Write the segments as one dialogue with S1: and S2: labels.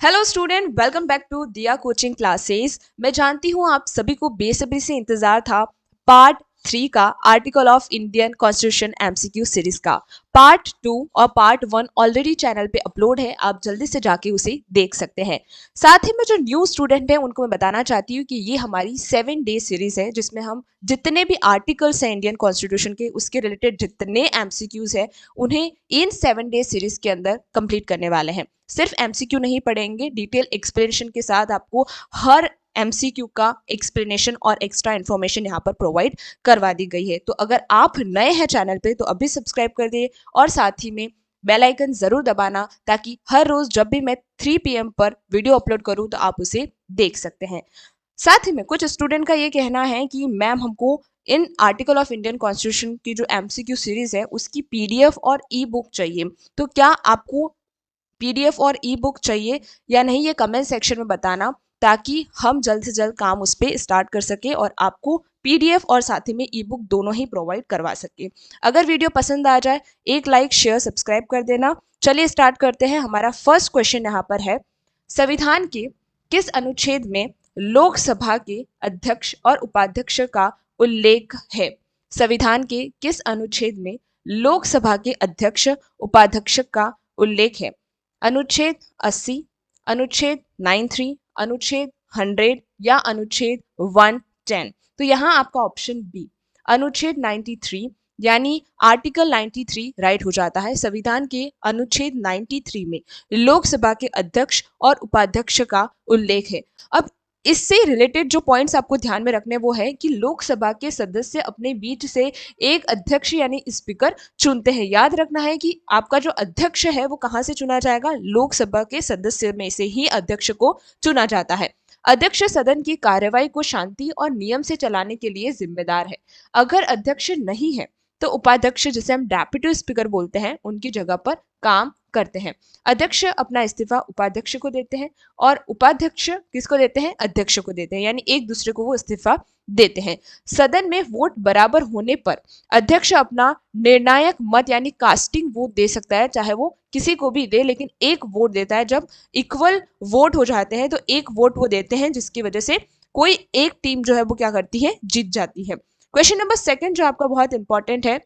S1: Hello student, welcome back to Diya coaching classes. मैं जानती हूँ आप सभी को बेसब्री से इंतजार था पार्ट 3 का article of Indian constitution MCQ series का। पार्ट 2 और पार्ट 1 ऑलरेडी चैनल पे अपलोड है, आप जल्दी से जाके उसे देख सकते हैं। साथ ही में जो न्यू स्टूडेंट है उनको मैं बताना चाहती हूँ कि ये हमारी 7 डे सीरीज है जिसमें हम जितने भी आर्टिकल्स हैं इंडियन कॉन्स्टिट्यूशन के उसके रिलेटेड जितने एमसीक्यूज है उन्हें इन 7 डे सीरीज के अंदर कंप्लीट करने वाले हैं। सिर्फ एमसीक्यू नहीं पढ़ेंगे, डिटेल एक्सप्लेनेशन के साथ आपको हर एमसीक्यू का एक्सप्लेनेशन और एक्स्ट्रा इन्फॉर्मेशन यहाँ पर प्रोवाइड करवा दी गई है। तो अगर आप नए हैं चैनल पे तो अभी सब्सक्राइब कर दिए और साथ ही में बेल आइकन जरूर दबाना ताकि हर रोज जब भी मैं 3 PM पर वीडियो अपलोड करूं तो आप उसे देख सकते हैं। साथ ही में कुछ स्टूडेंट का ये कहना है कि मैम हमको in article of Indian constitution की जो एमसीक्यू सीरीज है उसकी पीडीएफ और ई बुक चाहिए। तो क्या आपको पीडीएफ और ई बुक चाहिए या नहीं, ये कमेंट सेक्शन में बताना ताकि हम जल्द से जल्द काम उस पर स्टार्ट कर सके और आपको पीडीएफ और साथ ही में ई बुक दोनों ही प्रोवाइड करवा सके। अगर वीडियो पसंद आ जाए एक लाइक शेयर सब्सक्राइब कर देना। चलिए स्टार्ट करते हैं। हमारा फर्स्ट क्वेश्चन यहाँ पर है, संविधान के किस अनुच्छेद में लोकसभा के अध्यक्ष और उपाध्यक्ष का उल्लेख है? संविधान के किस अनुच्छेद में लोकसभा के अध्यक्ष उपाध्यक्ष का उल्लेख है? अनुच्छेद 80, अनुच्छेद 93, अनुच्छेद 100 या अनुच्छेद 110। तो यहाँ आपका ऑप्शन बी अनुच्छेद 93 यानी आर्टिकल 93 राइट हो जाता है। संविधान के अनुच्छेद 93 में लोकसभा के अध्यक्ष और उपाध्यक्ष का उल्लेख है। अब इससे रिलेटेड जो पॉइंट्स आपको ध्यान में रखने वो है कि लोकसभा के सदस्य अपने बीच से एक अध्यक्ष यानी स्पीकर चुनते हैं। याद रखना है कि आपका जो अध्यक्ष है वो कहाँ से चुना जाएगा? लोकसभा के सदस्य में से ही अध्यक्ष को चुना जाता है। अध्यक्ष सदन की कार्यवाही को शांति और नियम से चलाने के लिए जिम्मेदार है। अगर अध्यक्ष नहीं है तो उपाध्यक्ष, जिसे हम डेप्यूटी स्पीकर बोलते हैं, उनकी जगह पर काम करते हैं। अध्यक्ष अपना इस्तीफा उपाध्यक्ष को देते हैं और उपाध्यक्ष किसको देते हैं? अध्यक्ष को देते हैं, यानी एक दूसरे को वो इस्तीफा देते हैं। सदन में वोट बराबर होने पर अध्यक्ष अपना निर्णायक मत यानी कास्टिंग वोट दे सकता है, चाहे वो किसी को भी दे, लेकिन एक वोट देता है। जब इक्वल वोट हो जाते हैं तो एक वोट वो देते हैं जिसकी वजह से कोई एक टीम जो है वो क्या करती है? जीत जाती है। क्वेश्चन नंबर 2 जो आपका बहुत इंपॉर्टेंट है,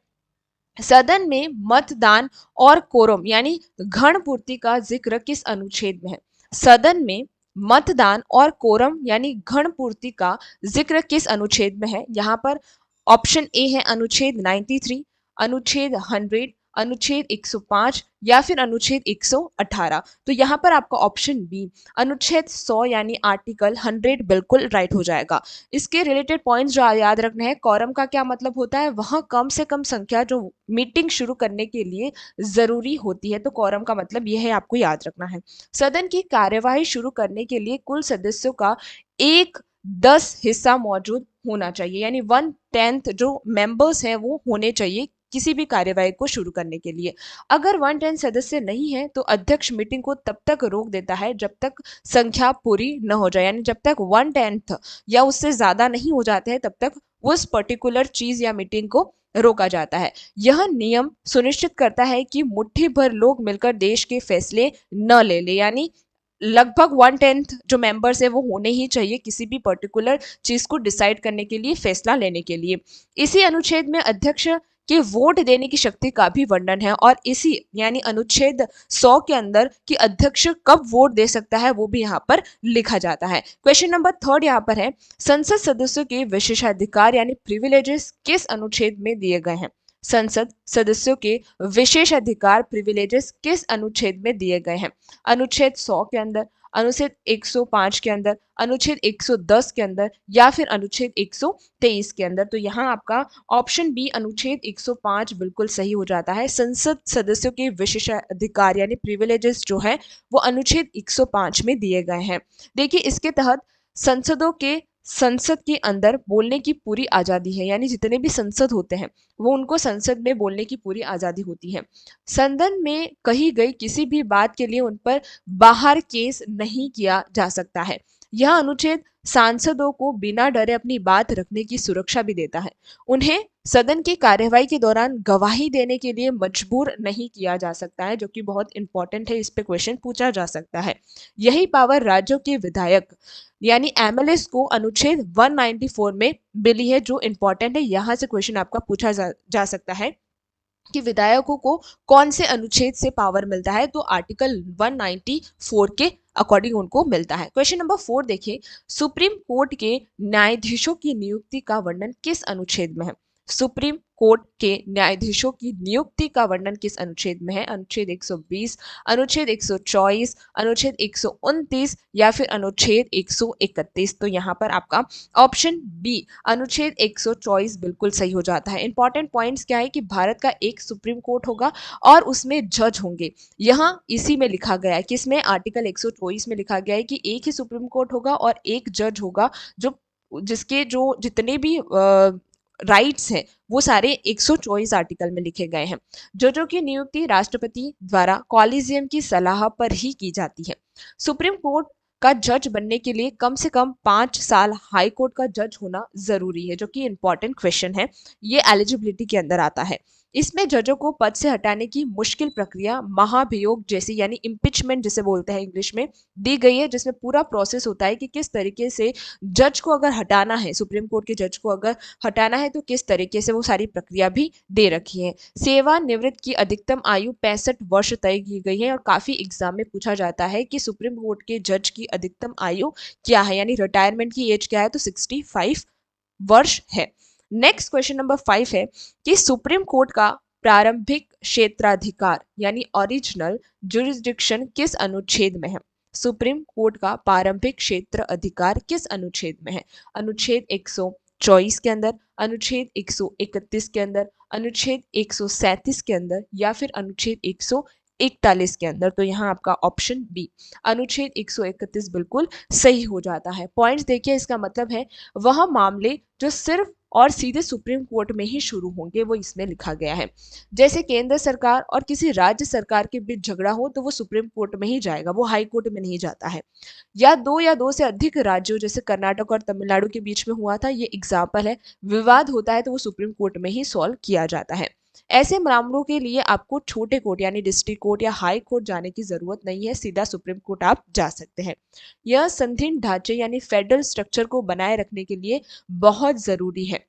S1: सदन में मतदान और कोरम यानी घन पूर्ति का जिक्र किस अनुच्छेद में है? सदन में मतदान और कोरम यानी घन पूर्ति का जिक्र किस अनुच्छेद में है? यहाँ पर ऑप्शन ए है अनुच्छेद 93, अनुच्छेद 100, अनुच्छेद 105 या फिर अनुच्छेद 118। तो यहाँ पर आपका ऑप्शन बी अनुच्छेद 100 यानी आर्टिकल 100 बिल्कुल राइट हो जाएगा। इसके रिलेटेड पॉइंट्स जो याद रखने हैं, कोरम का क्या मतलब होता है? वहाँ कम से कम संख्या जो मीटिंग शुरू करने के लिए जरूरी होती है, तो कोरम का मतलब यह है, आपको याद रखना है। सदन की कार्यवाही शुरू करने के लिए कुल सदस्यों का 1/10 हिस्सा मौजूद होना चाहिए, यानी 1/10 जो मेंबर्स हैं वो होने चाहिए किसी भी कार्यवाही को शुरू करने के लिए। अगर 1/10 सदस्य नहीं है तो अध्यक्ष मीटिंग को तब तक रोक देता है जब तक संख्या पूरी न हो जाए, यानी जब तक 1/10 या उससे ज्यादा नहीं हो जाते हैं तब तक उस पर्टिकुलर चीज या मीटिंग को रोका जाता है। यह नियम सुनिश्चित करता है कि मुट्ठी भर लोग मिलकर देश के फैसले न ले ले, यानी लगभग 1/10 जो मेंबर्स है वो होने ही चाहिए किसी भी पर्टिकुलर चीज को डिसाइड करने के लिए, फैसला लेने के लिए। इसी अनुच्छेद में अध्यक्ष के वोट देने की शक्ति का भी वर्णन है और इसी यानी अनुच्छेद 100 के अंदर कि अध्यक्ष कब वोट दे सकता है वो भी यहाँ पर लिखा जाता है। क्वेश्चन नंबर 3 यहाँ पर है, संसद सदस्यों के विशेषाधिकार यानी प्रिविलेजेस किस अनुच्छेद में दिए गए हैं? संसद सदस्यों के विशेष अधिकार प्रिविलेजेस किस अनुच्छेद में दिए गए हैं? अनुच्छेद 100 के अंदर, अनुच्छेद 105 के अंदर, अनुच्छेद 110 के अंदर या फिर अनुच्छेद 123 के अंदर। तो यहाँ आपका ऑप्शन बी अनुच्छेद 105 बिल्कुल सही हो जाता है। संसद सदस्यों के विशेषाधिकार यानी प्रिविलेजेस जो है वो अनुच्छेद 105 में दिए गए हैं। देखिए इसके तहत संसद के अंदर बोलने की पूरी आज़ादी है, यानी जितने भी संसद होते हैं वो उनको संसद में बोलने की पूरी आज़ादी होती है। सदन में कही गई किसी भी बात के लिए उन पर बाहर केस नहीं किया जा सकता है। यह अनुच्छेद सांसदों को बिना डरे अपनी बात रखने की सुरक्षा भी देता है। उन्हें सदन की कार्यवाही के दौरान गवाही देने के लिए मजबूर नहीं किया जा सकता है, जो कि बहुत इंपॉर्टेंट है, इस पे क्वेश्चन पूछा जा सकता है। यही पावर राज्यों के विधायक यानी एमएलएस को अनुच्छेद 194 में मिली है, जो इंपॉर्टेंट है। यहां से क्वेश्चन आपका पूछा जा सकता है कि विधायकों को कौन से अनुच्छेद से पावर मिलता है, तो आर्टिकल 194 के अकॉर्डिंग उनको मिलता है। क्वेश्चन नंबर 4 देखिए, सुप्रीम कोर्ट के न्यायाधीशों की नियुक्ति का वर्णन किस अनुच्छेद में है? सुप्रीम कोर्ट के न्यायाधीशों की नियुक्ति का वर्णन किस अनुच्छेद में है? अनुच्छेद 120, अनुच्छेद 124, अनुच्छेद 129 या फिर अनुच्छेद 131। तो यहाँ पर आपका ऑप्शन बी अनुच्छेद 124 बिल्कुल सही हो जाता है। इंपॉर्टेंट पॉइंट्स क्या है कि भारत का एक सुप्रीम कोर्ट होगा और उसमें जज होंगे। यहाँ इसी में लिखा गया है, किसमें? आर्टिकल 124 में लिखा गया है कि एक ही सुप्रीम कोर्ट होगा और एक जज होगा, जो जिसके जो जितने भी राइट्स हैं वो सारे 124 आर्टिकल में लिखे गए हैं। जजों की नियुक्ति राष्ट्रपति द्वारा कॉलेजियम की सलाह पर ही की जाती है। सुप्रीम कोर्ट का जज बनने के लिए कम से कम 5 साल हाई कोर्ट का जज होना जरूरी है, जो कि इंपॉर्टेंट क्वेश्चन है। ये एलिजिबिलिटी के अंदर आता है। इसमें जजों को पद से हटाने की मुश्किल प्रक्रिया महाभियोग जैसी यानी इम्पीचमेंट जिसे बोलते हैं इंग्लिश में, दी गई है, जिसमें पूरा प्रोसेस होता है कि किस तरीके से जज को अगर हटाना है, सुप्रीम कोर्ट के जज को अगर हटाना है तो किस तरीके से, वो सारी प्रक्रिया भी दे रखी है। सेवानिवृत्त की अधिकतम आयु 65 वर्ष तय की गई है और काफी एग्जाम में पूछा जाता है कि सुप्रीम कोर्ट के जज की अधिकतम आयु क्या है, यानी रिटायरमेंट की एज क्या है, तो 65 वर्ष है। नेक्स्ट क्वेश्चन नंबर 5 है कि सुप्रीम कोर्ट का प्रारंभिक क्षेत्राधिकार यानी ओरिजिनल जुरिस्डिक्शन किस अनुच्छेद में है? सुप्रीम कोर्ट का प्रारंभिक क्षेत्र अधिकार किस अनुच्छेद में है? अनुच्छेद 124 के अंदर, अनुच्छेद 131 के अंदर, अनुच्छेद 137 के अंदर या फिर अनुच्छेद 141 के अंदर। तो यहाँ आपका ऑप्शन बी अनुच्छेद 131 बिल्कुल सही हो जाता है। पॉइंट्स देखिए, इसका मतलब है वह मामले जो सिर्फ और सीधे सुप्रीम कोर्ट में ही शुरू होंगे, वो इसमें लिखा गया है। जैसे केंद्र सरकार और किसी राज्य सरकार के बीच झगड़ा हो तो वो सुप्रीम कोर्ट में ही जाएगा, वो हाई कोर्ट में नहीं जाता है। या दो से अधिक राज्यों जैसे कर्नाटक और तमिलनाडु के बीच में हुआ था, ये एग्जाम्पल है। विवाद होता है तो वो सुप्रीम कोर्ट में ही सॉल्व किया जाता है। ऐसे मामलों के लिए आपको छोटे कोर्ट यानी डिस्ट्रिक्ट कोर्ट या हाई कोर्ट जाने की जरूरत नहीं है, सीधा सुप्रीम कोर्ट आप जा सकते हैं। यह संघीय ढांचे यानी फेडरल स्ट्रक्चर को बनाए रखने के लिए बहुत जरूरी है।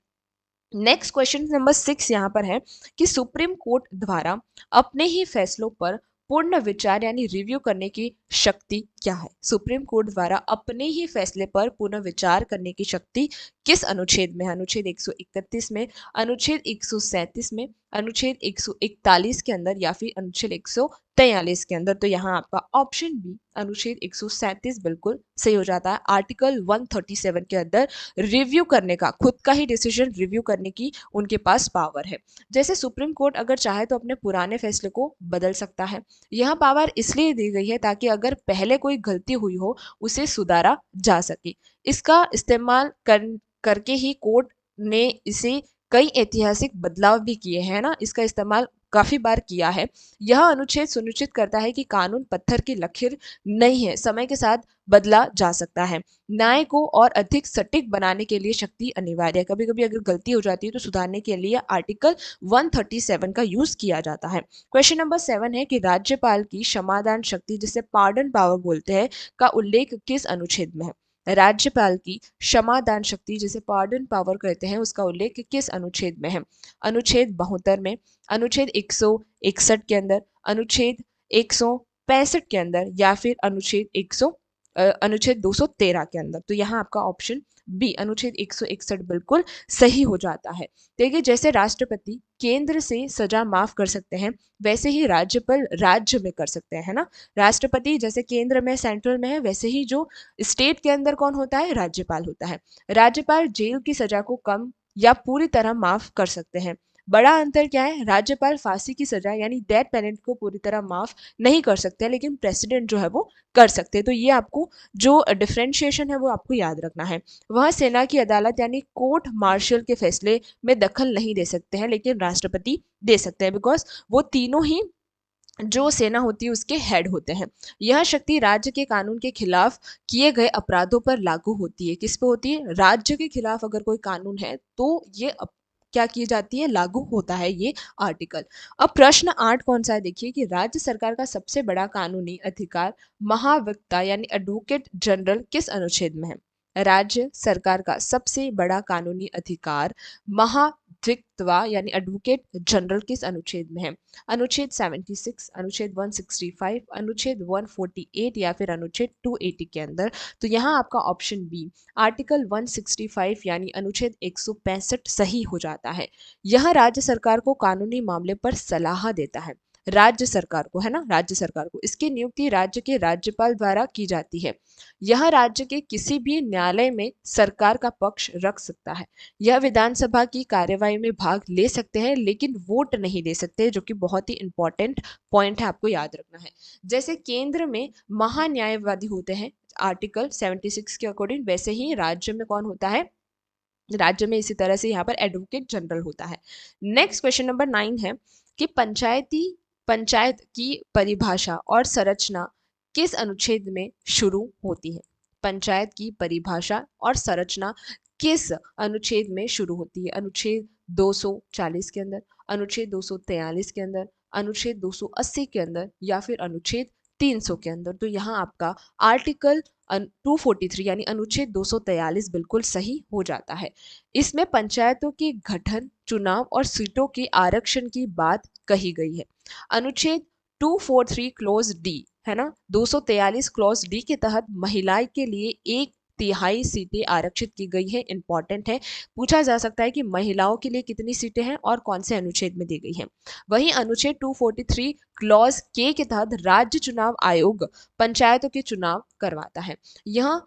S1: नेक्स्ट क्वेश्चन नंबर 6 यहाँ पर है कि सुप्रीम कोर्ट द्वारा अपने ही फैसलों पर पूर्ण विचार यानी रिव्यू करने की शक्ति क्या है? सुप्रीम कोर्ट द्वारा अपने ही फैसले पर पुनः विचार करने की शक्ति किस अनुच्छेद में है? अनुच्छेद 131 में, अनुच्छेद 137 में, अनुच्छेद 141 के अंदर या फिर अनुच्छेद 143 के अंदर। तो यहाँ आपका ऑप्शन बी अनुच्छेद 137 बिल्कुल सही हो जाता है। आर्टिकल 137 के अंदर रिव्यू करने का, खुद का ही डिसीजन रिव्यू करने की उनके पास पावर है। जैसे सुप्रीम कोर्ट अगर चाहे तो अपने पुराने फैसले को बदल सकता है। यह पावर इसलिए दी गई है ताकि अगर पहले कोई गलती हुई हो उसे सुधारा जा सके। इसका इस्तेमाल करके ही कोर्ट ने इसे कई ऐतिहासिक बदलाव भी किए हैं ना, इसका इस्तेमाल काफी बार किया है। यह अनुच्छेद सुनिश्चित करता है कि कानून पत्थर की लकीर नहीं है, समय के साथ बदला जा सकता है। न्याय को और अधिक सटीक बनाने के लिए शक्ति अनिवार्य है। कभी कभी अगर गलती हो जाती है तो सुधारने के लिए आर्टिकल 137 का यूज किया जाता है। क्वेश्चन नंबर 7 है कि राज्यपाल की क्षमादान शक्ति जिसे पार्डन पावर बोलते हैं का उल्लेख किस अनुच्छेद में है? राज्यपाल की क्षमादान शक्ति जिसे पार्डन पावर कहते हैं उसका उल्लेख किस अनुच्छेद में है? अनुच्छेद 72 में, अनुच्छेद 161 के अंदर, अनुच्छेद 165 के अंदर या फिर अनुच्छेद 213 के अंदर। तो यहाँ आपका ऑप्शन बी अनुच्छेद 161 बिल्कुल सही हो जाता है। देखिए, जैसे राष्ट्रपति केंद्र से सजा माफ कर सकते हैं वैसे ही राज्यपाल राज्य में कर सकते हैं, है ना। राष्ट्रपति जैसे केंद्र में, सेंट्रल में है, वैसे ही जो स्टेट के अंदर कौन होता है? राज्यपाल होता है। राज्यपाल जेल की सजा को कम या पूरी तरह माफ कर सकते हैं। बड़ा अंतर क्या है? राज्यपाल फांसी की सजा यानी डेथ पेनल्टी को पूरी तरह माफ नहीं कर सकते, लेकिन प्रेसिडेंट जो है वो कर सकते हैं। तो ये आपको जो डिफरेंशिएशन है वो आपको याद रखना है। वह सेना की अदालत यानी कोर्ट मार्शल के फैसले में दखल नहीं दे सकते हैं, लेकिन राष्ट्रपति दे सकते हैं, बिकॉज वो तीनों ही जो सेना होती है उसके हेड होते हैं। यह शक्ति राज्य के कानून के खिलाफ किए गए अपराधों पर लागू होती है। किस पे होती है? राज्य के खिलाफ अगर कोई कानून है तो ये क्या की जाती है? लागू होता है ये आर्टिकल। अब प्रश्न 8 कौन सा है? देखिए कि राज्य सरकार का सबसे बड़ा कानूनी अधिकार महावक्ता यानी एडवोकेट जनरल किस अनुच्छेद में है? राज्य सरकार का सबसे बड़ा कानूनी अधिकार महाधिवक्ता यानी एडवोकेट जनरल किस अनुच्छेद में है? अनुच्छेद 76, अनुच्छेद 165, अनुच्छेद 148 या फिर अनुच्छेद 280 के अंदर। तो यहाँ आपका ऑप्शन बी आर्टिकल 165 यानी अनुच्छेद 165 सही हो जाता है। यह राज्य सरकार को कानूनी मामले पर सलाह देता है। राज्य सरकार को, है ना, राज्य सरकार को। इसकी नियुक्ति राज्य के राज्यपाल द्वारा की जाती है। यह राज्य के किसी भी न्यायालय में सरकार का पक्ष रख सकता है। यह विधानसभा की कार्यवाही में भाग ले सकते हैं लेकिन वोट नहीं दे सकते, जो कि बहुत ही इंपॉर्टेंट पॉइंट है, आपको याद रखना है। जैसे केंद्र में महान्यायवादी होते हैं आर्टिकल 76 के अकॉर्डिंग, वैसे ही राज्य में कौन होता है? राज्य में इसी तरह से यहाँ पर एडवोकेट जनरल होता है। नेक्स्ट क्वेश्चन नंबर 9 है कि पंचायत की परिभाषा और संरचना किस अनुच्छेद में शुरू होती है? पंचायत की परिभाषा और संरचना किस अनुच्छेद में शुरू होती है? अनुच्छेद 240 के अंदर, अनुच्छेद 243 के अंदर, अनुच्छेद 280 के अंदर या फिर अनुच्छेद 300 के अंदर। तो यहाँ आपका आर्टिकल 243 यानी अनुच्छेद 243 बिल्कुल सही हो जाता है। इसमें पंचायतों के गठन, चुनाव और सीटों के आरक्षण की बात कही गई है। अनुच्छेद 243 क्लोज डी, है ना, 243 क्लॉज डी के तहत महिलाएं के लिए 1/3 सीटें आरक्षित की गई है। इंपॉर्टेंट है, पूछा जा सकता है कि महिलाओं के लिए कितनी सीटें हैं और कौन से अनुच्छेद में दी गई हैं। वहीं अनुच्छेद 243 क्लॉज के तहत राज्य चुनाव आयोग पंचायतों के चुनाव करवाता है। यह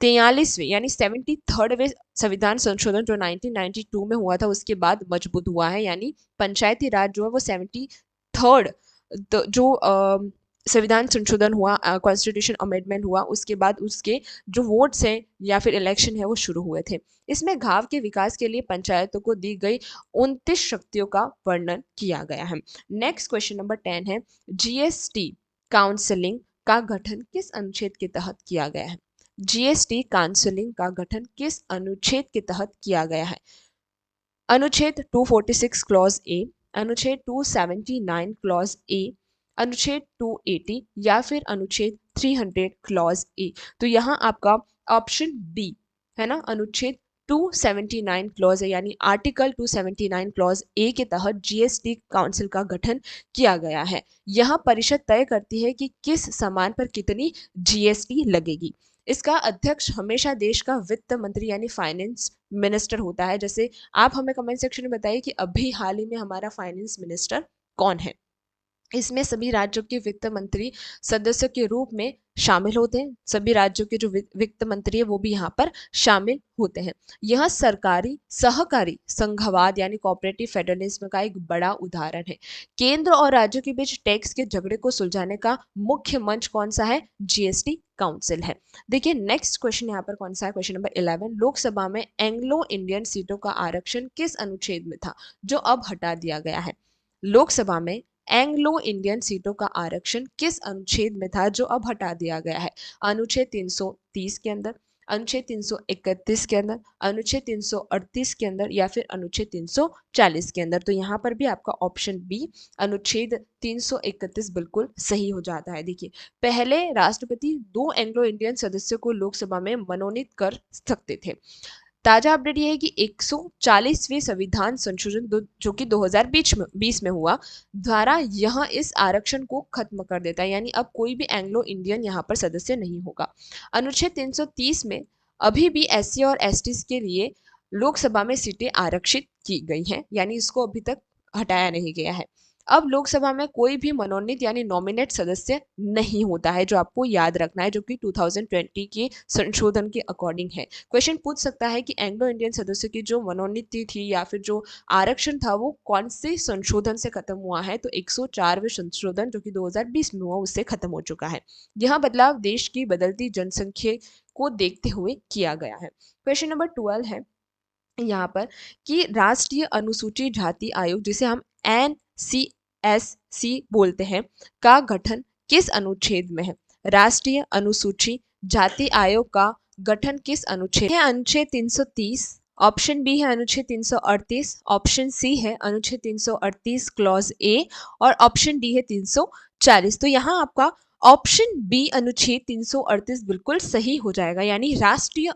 S1: 43वें यानी 73वें संविधान संशोधन जो 1992 में हुआ था उसके बाद मजबूत हुआ है, यानी पंचायती राज जो है वो 73rd जो संविधान संशोधन हुआ, कॉन्स्टिट्यूशन अमेंडमेंट हुआ, उसके बाद उसके जो वोट्स हैं या फिर इलेक्शन है वो शुरू हुए थे। इसमें गांव के विकास के लिए पंचायतों को दी गई 29 शक्तियों का वर्णन किया गया है। नेक्स्ट क्वेश्चन नंबर 10 है जीएसटी काउंसिलिंग का गठन किस अनुच्छेद के तहत किया गया है? जीएसटी काउंसिलिंग का गठन किस अनुच्छेद के तहत किया गया है? अनुच्छेद 246 क्लॉज ए, अनुच्छेद 279 क्लॉज ए, अनुच्छेद 280 या फिर अनुच्छेद 300 क्लॉज ए। तो यहाँ आपका ऑप्शन बी है ना, अनुच्छेद 279 क्लॉज है, यानी आर्टिकल 279 क्लॉज ए के तहत जीएसटी काउंसिल का गठन किया गया है। यह परिषद तय करती है कि किस सामान पर कितनी जीएसटी लगेगी। इसका अध्यक्ष हमेशा देश का वित्त मंत्री यानी फाइनेंस मिनिस्टर होता है। जैसे आप हमें कमेंट सेक्शन में बताइए कि अभी हाल ही में हमारा फाइनेंस मिनिस्टर कौन है। इसमें सभी राज्यों के वित्त मंत्री सदस्य के रूप में शामिल होते हैं। सभी राज्यों के जो वित्त मंत्री है वो भी यहाँ पर शामिल होते हैं। यह सरकारी सहकारी संघवाद यानी कोऑपरेटिव फेडरलिज्म का एक बड़ा उदाहरण है। केंद्र और राज्यों के बीच टैक्स के झगड़े को सुलझाने का मुख्य मंच कौन सा है? जीएसटी काउंसिल है। देखिए नेक्स्ट क्वेश्चन यहाँ पर कौन सा है? क्वेश्चन नंबर 11, लोकसभा में एंग्लो इंडियन सीटों का आरक्षण किस अनुच्छेद में था जो अब हटा दिया गया है? लोकसभा में एंग्लो इंडियन सीटों का आरक्षण किस अनुच्छेद में था जो अब हटा दिया गया है? अनुच्छेद 330 के अंदर, अनुच्छेद 331 के अंदर, अनुच्छेद 338 के अंदर या फिर अनुच्छेद 340 के अंदर। तो यहाँ पर भी आपका ऑप्शन बी अनुच्छेद 331 बिल्कुल सही हो जाता है। देखिए पहले राष्ट्रपति 2 एंग्लो इंडियन सदस्यों को लोकसभा में मनोनीत कर सकते थे। ताजा अपडेट ये है कि 140वें संविधान संशोधन जो कि 2020 में हुआ द्वारा यह इस आरक्षण को खत्म कर देता है, यानी अब कोई भी एंग्लो इंडियन यहाँ पर सदस्य नहीं होगा। अनुच्छेद 330 में अभी भी एससी और एसटी के लिए लोकसभा में सीटें आरक्षित की गई हैं, यानी इसको अभी तक हटाया नहीं गया है। अब लोकसभा में कोई भी मनोनीत यानी नॉमिनेट सदस्य नहीं होता है, जो आपको याद रखना है, जो कि 2020 के संशोधन के अकॉर्डिंग है। क्वेश्चन पूछ सकता है कि एंग्लो इंडियन सदस्य की जो मनोनीति थी या फिर जो आरक्षण था वो कौन से संशोधन से खत्म हुआ है? तो 104वें संशोधन जो कि 2020 में हुआ उससे खत्म हो चुका है। यह बदलाव देश की बदलती जनसंख्या को देखते हुए किया गया है। क्वेश्चन नंबर 12 है यहाँ पर कि राष्ट्रीय अनुसूचित जाति आयोग जिसे हम RSC बोलते हैं का गठन किस अनुच्छेद में है? राष्ट्रीय अनुसूची जाति आयोग का गठन किस अनुच्छेद है? अनुच्छेद 330, ऑप्शन बी है अनुच्छेद 338, ऑप्शन सी है अनुच्छेद 338 क्लॉज ए और ऑप्शन डी है 340। तो यहाँ आपका ऑप्शन बी अनुच्छेद 338 बिल्कुल सही हो जाएगा, यानी राष्ट्रीय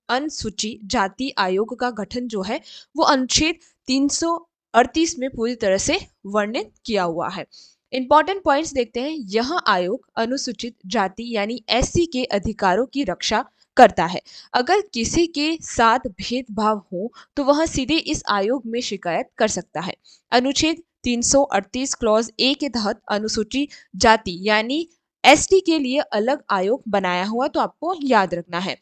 S1: अनुसूची जाति आयोग का गठन जो है वो अनुच्छेद 338 में पूरी तरह से वर्णित किया हुआ है। इंपॉर्टेंट पॉइंट्स देखते हैं। यह आयोग अनुसूचित जाति यानी एससी के अधिकारों की रक्षा करता है। अगर किसी के साथ भेदभाव हो तो वह सीधे इस आयोग में शिकायत कर सकता है। अनुच्छेद 338 क्लॉज ए के तहत अनुसूचित जाति यानी एसटी के लिए अलग आयोग बनाया हुआ, तो आपको याद रखना है।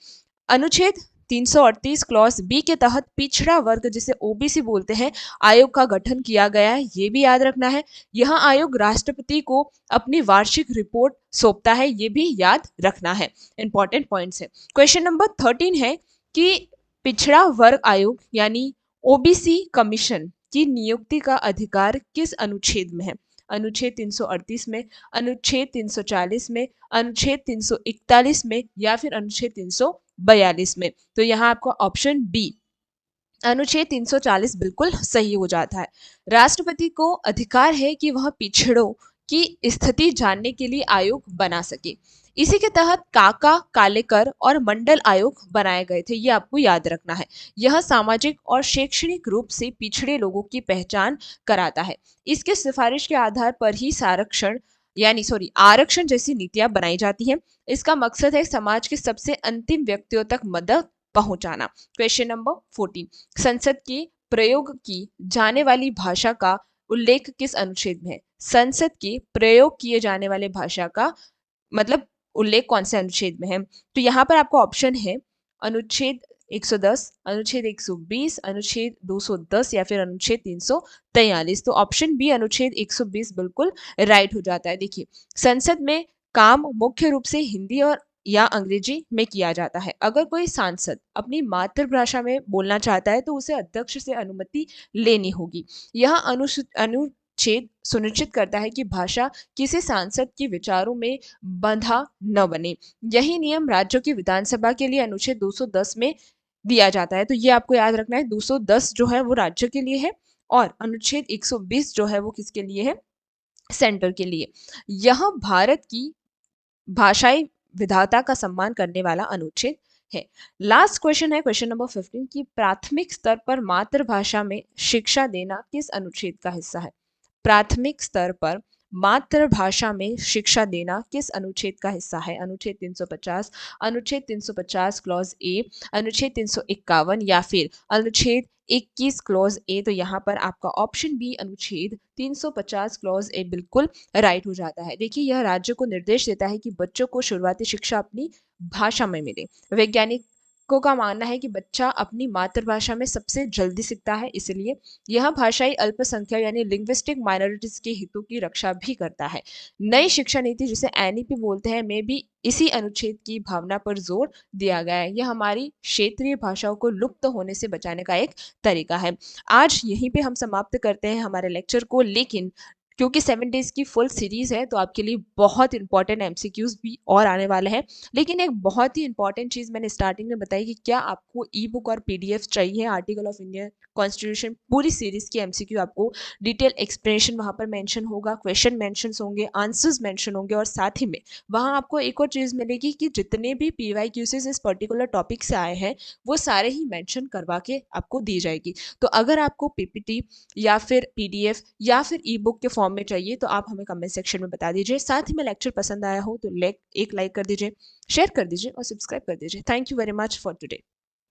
S1: अनुच्छेद 338 क्लॉज बी के तहत पिछड़ा वर्ग जिसे ओबीसी बोलते हैं आयोग का गठन किया गया है, ये भी याद रखना है। यह आयोग राष्ट्रपति को अपनी वार्षिक रिपोर्ट सौंपता है, ये भी याद रखना है। इंपॉर्टेंट पॉइंट्स है। क्वेश्चन नंबर 13 है कि पिछड़ा वर्ग आयोग यानी ओबीसी कमीशन की नियुक्ति का अधिकार किस अनुच्छेद में है? अनुच्छेद 338 में, अनुच्छेद 340 में, अनुच्छेद 341 में या फिर अनुच्छेद 342 में। तो यहाँ आपका ऑप्शन बी अनुच्छेद 340 बिल्कुल सही हो जाता है। राष्ट्रपति को अधिकार है कि वह पिछड़ों की स्थिति जानने के लिए आयोग बना सके। इसी के तहत काका, कालेकर और मंडल आयोग बनाए गए थे, ये आपको याद रखना है। यह सामाजिक और शैक्षणिक रूप से पिछड़े लोगों की पहचान कराता है। इसके सिफारिश के आधार पर ही आरक्षण जैसी नीतियां बनाई जाती हैं। इसका मकसद है समाज के सबसे अंतिम व्यक्तियों तक मदद पहुंचाना। क्वेश्चन नंबर 14, संसद के प्रयोग की जाने वाली भाषा का उल्लेख किस अनुच्छेद में है? संसद के प्रयोग किए जाने वाले भाषा का मतलब उल्लेख कौन से अनुच्छेद में है? तो यहाँ पर आपको ऑप्शन है अनुच्छेद 110, अनुच्छेद 120, अनुच्छेद 210 या फिर अनुच्छेद 343। तो ऑप्शन बी अनुच्छेद 120 बिल्कुल राइट हो जाता है। देखिए, संसद में काम मुख्य रूप से हिंदी और या अंग्रेजी में किया जाता है। अगर कोई सांसद अपनी मातृभाषा में बोलना चाहता है तो उसे अध्यक्ष से अनुमति लेनी होगी। यह अनुच्छेद सुनिश्चित करता है कि भाषा किसी सांसद के विचारों में बंधा न बने। यही नियम राज्यों की विधानसभा के लिए अनुच्छेद 210 में दिया जाता है। तो ये आपको याद रखना है, 210 जो है वो राज्य के लिए है और अनुच्छेद 120 जो है वो किसके लिए है? सेंटर के लिए। यह भारत की भाषाई विधाता का सम्मान करने वाला अनुच्छेद है। लास्ट क्वेश्चन है क्वेश्चन नंबर 15 की प्राथमिक स्तर पर मातृभाषा में शिक्षा देना किस अनुच्छेद का हिस्सा है? प्राथमिक स्तर पर मातृभाषा में शिक्षा देना किस अनुच्छेद का हिस्सा है? अनुच्छेद 350, अनुच्छेद 350 क्लॉज ए, अनुच्छेद 351 या फिर अनुच्छेद 21 क्लॉज ए। तो यहाँ पर आपका ऑप्शन बी अनुच्छेद 350 क्लॉज ए बिल्कुल राइट हो जाता है। देखिए, यह राज्य को निर्देश देता है कि बच्चों को शुरुआती शिक्षा अपनी भाषा में मिले। वैज्ञानिकों का मानना है कि बच्चा अपनी मातृभाषा में सबसे जल्दी सीखता है, इसलिए यह भाषाई अल्पसंख्यक यानी लिंग्विस्टिक माइनॉरिटीज के हितों की रक्षा भी करता है। नई शिक्षा नीति जिसे एनईपी बोलते हैं में भी इसी अनुच्छेद की भावना पर जोर दिया गया है। यह हमारी क्षेत्रीय भाषाओं को लुप्त होने से बचाने का एक तरीका है। आज यहीं पे हम समाप्त करते हैं हमारे लेक्चर को, लेकिन क्योंकि 7 डेज की फुल सीरीज है तो आपके लिए बहुत इंपॉर्टेंट एमसीक्यूज भी और आने वाले हैं। लेकिन एक बहुत ही इंपॉर्टेंट चीज़ मैंने स्टार्टिंग में बताई कि क्या आपको ई बुक और पीडीएफ चाहिए आर्टिकल ऑफ इंडियन कॉन्स्टिट्यूशन पूरी सीरीज की एमसीक्यू, आपको डिटेल एक्सप्लेनेशन वहाँ पर मेंशन होगा, क्वेश्चन मेंशन होंगे, आंसर्स मेंशन होंगे और साथ ही में वहाँ आपको एक और चीज़ मिलेगी कि जितने भी PYQs इस पर्टिकुलर टॉपिक से आए हैं वो सारे ही मेंशन करवा के आपको दी जाएगी। तो अगर आपको पीपीटी या फिर PDF या फिर ई बुक के फॉर्म में चाहिए तो आप हमें कमेंट सेक्शन में बता दीजिए। साथ ही में लेक्चर पसंद आया हो तो एक लाइक कर दीजिए, शेयर कर दीजिए और सब्सक्राइब कर दीजिए। Thank you very much for today.